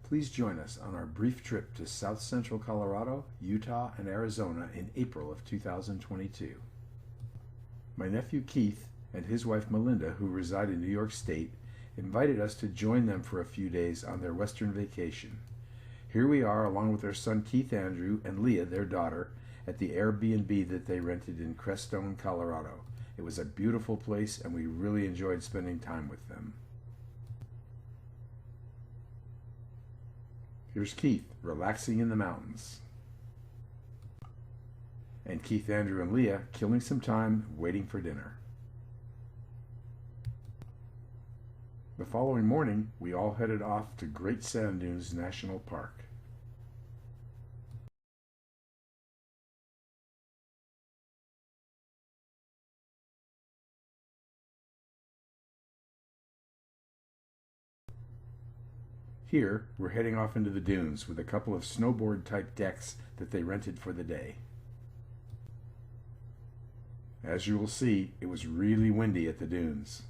Please join us on our brief trip to South Central Colorado, Utah, and Arizona in April of 2022. My nephew Keith and his wife Melinda, who reside in New York State, invited us to join them for a few days on their western vacation. Here we are, along with their son Keith Andrew and Leah, their daughter, at the Airbnb that they rented in Crestone, Colorado. It was a beautiful place, and we really enjoyed spending time with them. Here's Keith, relaxing in the mountains. And Keith, Andrew, and Leah killing some time waiting for dinner. The following morning, we all headed off to Great Sand Dunes National Park. Here, we're heading off into the dunes with a couple of snowboard-type decks that they rented for the day. As you will see, it was really windy at the dunes.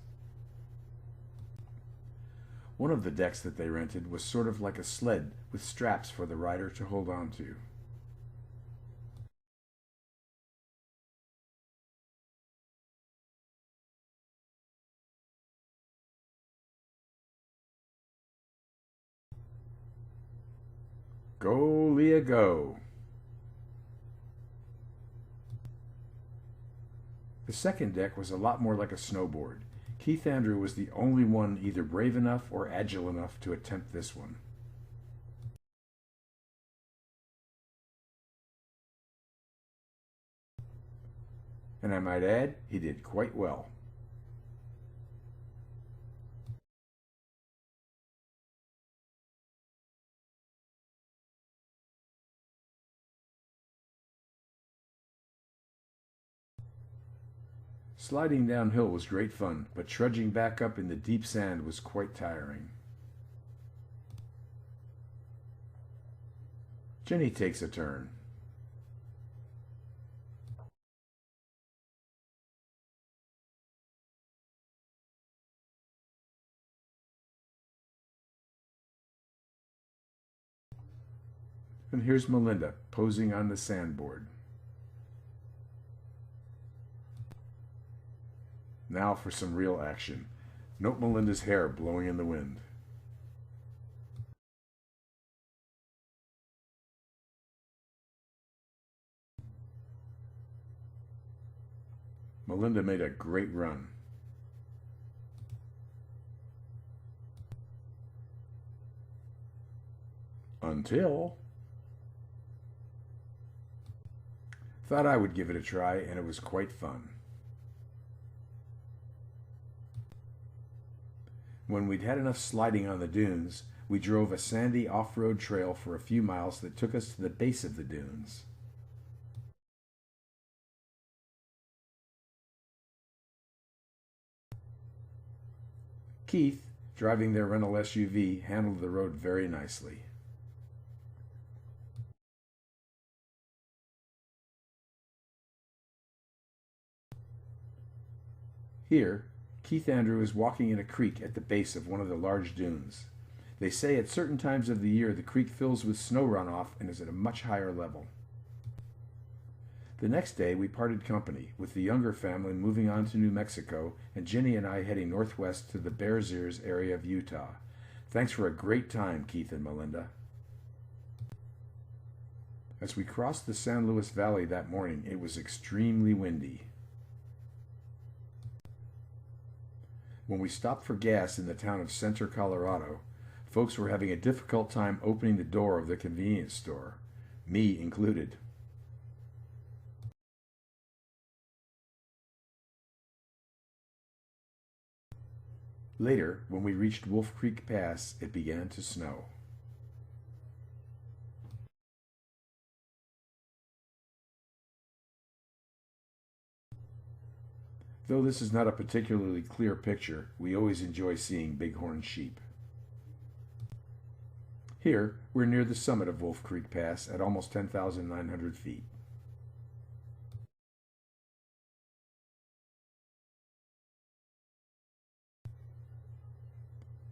One of the decks that they rented was sort of like a sled with straps for the rider to hold on to. Go, Leah, go! The second deck was a lot more like a snowboard. Keith Andrew was the only one either brave enough or agile enough to attempt this one. And I might add, he did quite well. Sliding downhill was great fun, but trudging back up in the deep sand was quite tiring. Jenny takes a turn. And here's Melinda posing on the sandboard. Now for some real action. Note Melinda's hair blowing in the wind. Melinda made a great run. Until... Thought I would give it a try, and it was quite fun. When we'd had enough sliding on the dunes, we drove a sandy off-road trail for a few miles that took us to the base of the dunes. Keith, driving their rental SUV, handled the road very nicely. Here, Keith Andrew is walking in a creek at the base of one of the large dunes. They say at certain times of the year the creek fills with snow runoff and is at a much higher level. The next day we parted company, with the younger family moving on to New Mexico and Jenny and I heading northwest to the Bears Ears area of Utah. Thanks for a great time, Keith and Melinda. As we crossed the San Luis Valley that morning, it was extremely windy. When we stopped for gas in the town of Center, Colorado, folks were having a difficult time opening the door of the convenience store, me included. Later, when we reached Wolf Creek Pass, it began to snow. Though this is not a particularly clear picture, we always enjoy seeing bighorn sheep. Here, we're near the summit of Wolf Creek Pass at almost 10,900 feet.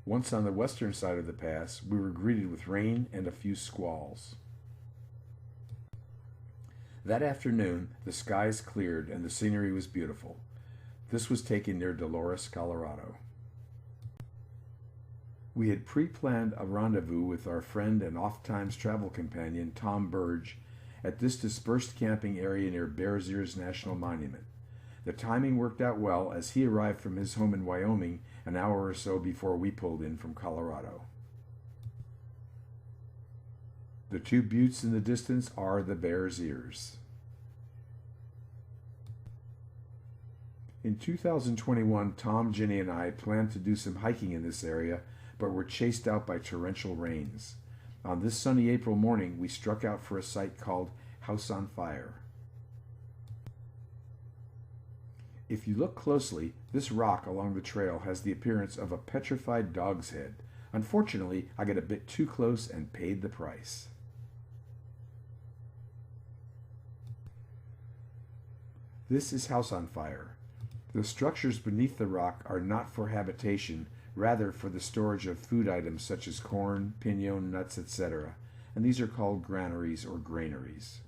Once on the western side of the pass, we were greeted with rain and a few squalls. That afternoon, the skies cleared and the scenery was beautiful. This was taken near Dolores, Colorado. We had pre-planned a rendezvous with our friend and oft-times travel companion, Tom Burge, at this dispersed camping area near Bears Ears National Monument. The timing worked out well as he arrived from his home in Wyoming an hour or so before we pulled in from Colorado. The two buttes in the distance are the Bears Ears. In 2021, Tom, Jenny, and I planned to do some hiking in this area, but were chased out by torrential rains. On this sunny April morning, we struck out for a site called House on Fire. If you look closely, this rock along the trail has the appearance of a petrified dog's head. Unfortunately, I got a bit too close and paid the price. This is House on Fire. The structures beneath the rock are not for habitation, rather for the storage of food items such as corn, pinon, nuts, etc., and these are called granaries or granaries.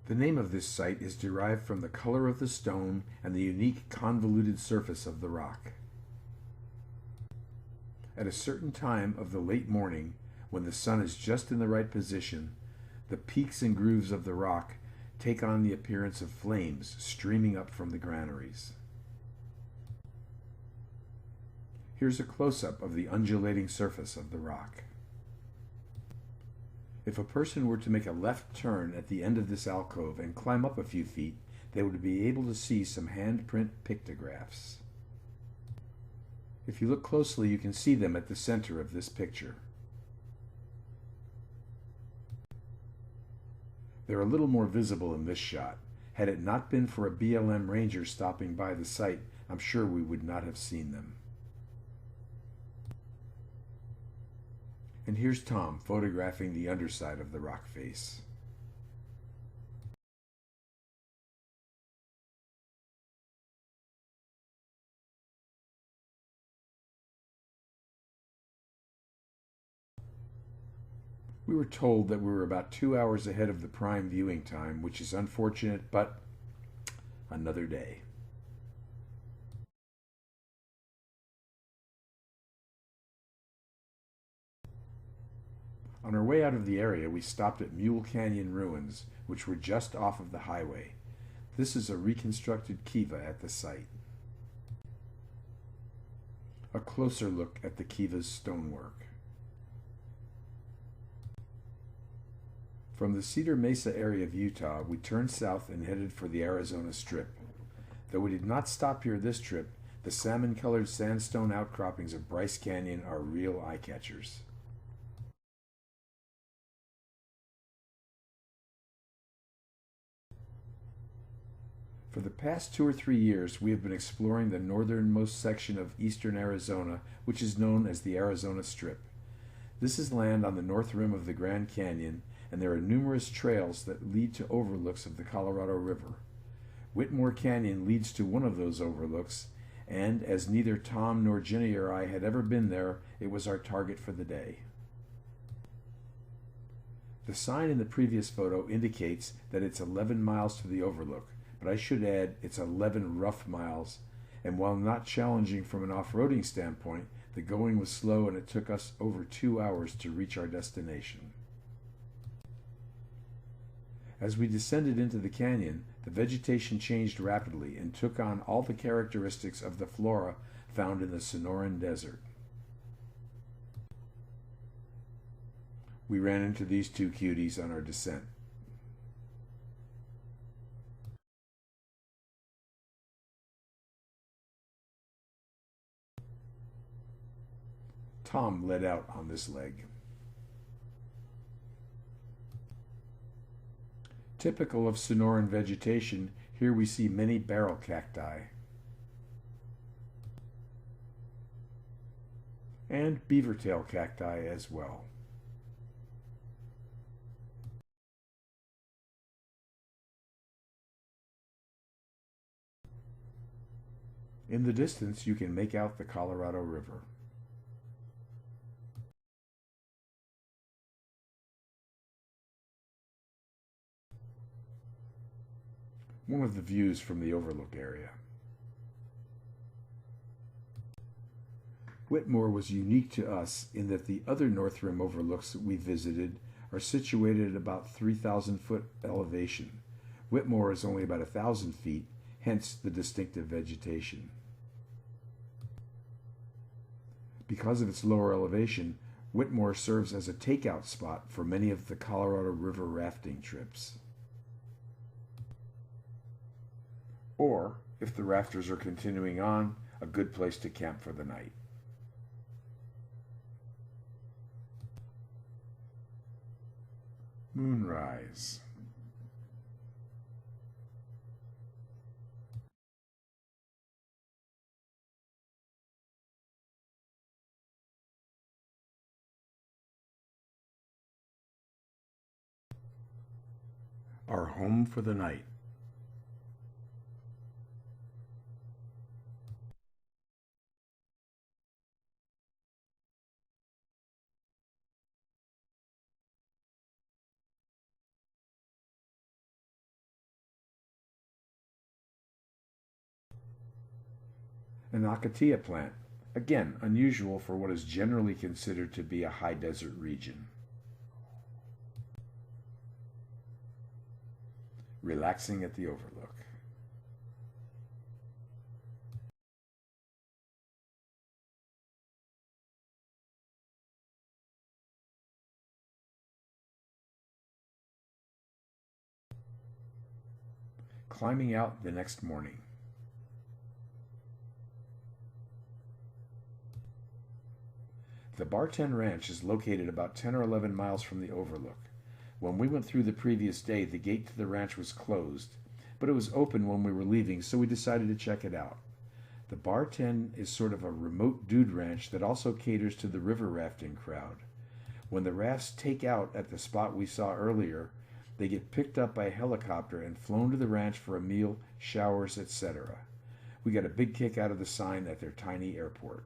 The name of this site is derived from the color of the stone and the unique convoluted surface of the rock. At a certain time of the late morning, when the sun is just in the right position, the peaks and grooves of the rock take on the appearance of flames streaming up from the granaries. Here's a close-up of the undulating surface of the rock. If a person were to make a left turn at the end of this alcove and climb up a few feet, they would be able to see some handprint pictographs. If you look closely, you can see them at the center of this picture. They're a little more visible in this shot. Had it not been for a BLM ranger stopping by the site, I'm sure we would not have seen them. And here's Tom photographing the underside of the rock face. We were told that we were about 2 hours ahead of the prime viewing time, which is unfortunate, but another day. On our way out of the area, we stopped at Mule Canyon Ruins, which were just off of the highway. This is a reconstructed kiva at the site. A closer look at the kiva's stonework. From the Cedar Mesa area of Utah, we turned south and headed for the Arizona Strip. Though we did not stop here this trip, the salmon-colored sandstone outcroppings of Bryce Canyon are real eye-catchers. For the past 2 or 3 years, we have been exploring the northernmost section of eastern Arizona, which is known as the Arizona Strip. This is land on the north rim of the Grand Canyon, and there are numerous trails that lead to overlooks of the Colorado River. Whitmore Canyon leads to one of those overlooks, and as neither Tom nor Jenny or I had ever been there, it was our target for the day. The sign in the previous photo indicates that it's 11 miles to the overlook, but I should add it's 11 rough miles, and while not challenging from an off-roading standpoint, the going was slow and it took us over 2 hours to reach our destination. As we descended into the canyon, the vegetation changed rapidly and took on all the characteristics of the flora found in the Sonoran Desert. We ran into these two cuties on our descent. Tom led out on this leg. Typical of Sonoran vegetation, here we see many barrel cacti and beavertail cacti as well. In the distance, you can make out the Colorado River. One of the views from the overlook area. Whitmore was unique to us in that the other North Rim overlooks that we visited are situated at about 3,000 foot elevation. Whitmore is only about 1,000 feet, hence the distinctive vegetation. Because of its lower elevation, Whitmore serves as a takeout spot for many of the Colorado River rafting trips. Or, if the rafters are continuing on, a good place to camp for the night. Moonrise. Our home for the night. An acacia plant, again unusual for what is generally considered to be a high desert region. Relaxing at the overlook. Climbing out the next morning. The Bar-10 Ranch is located about 10 or 11 miles from the overlook. When we went through the previous day, the gate to the ranch was closed, but it was open when we were leaving, so we decided to check it out. The Bar-10 is sort of a remote dude ranch that also caters to the river rafting crowd. When the rafts take out at the spot we saw earlier, they get picked up by a helicopter and flown to the ranch for a meal, showers, etc. We got a big kick out of the sign at their tiny airport.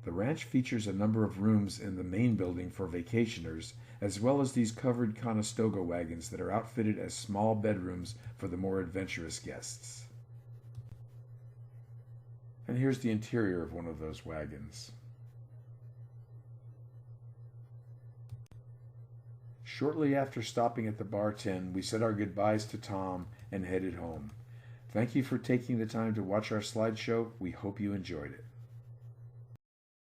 The ranch features a number of rooms in the main building for vacationers, as well as these covered Conestoga wagons that are outfitted as small bedrooms for the more adventurous guests. And here's the interior of one of those wagons. Shortly after stopping at the Bar-10, we said our goodbyes to Tom and headed home. Thank you for taking the time to watch our slideshow. We hope you enjoyed it.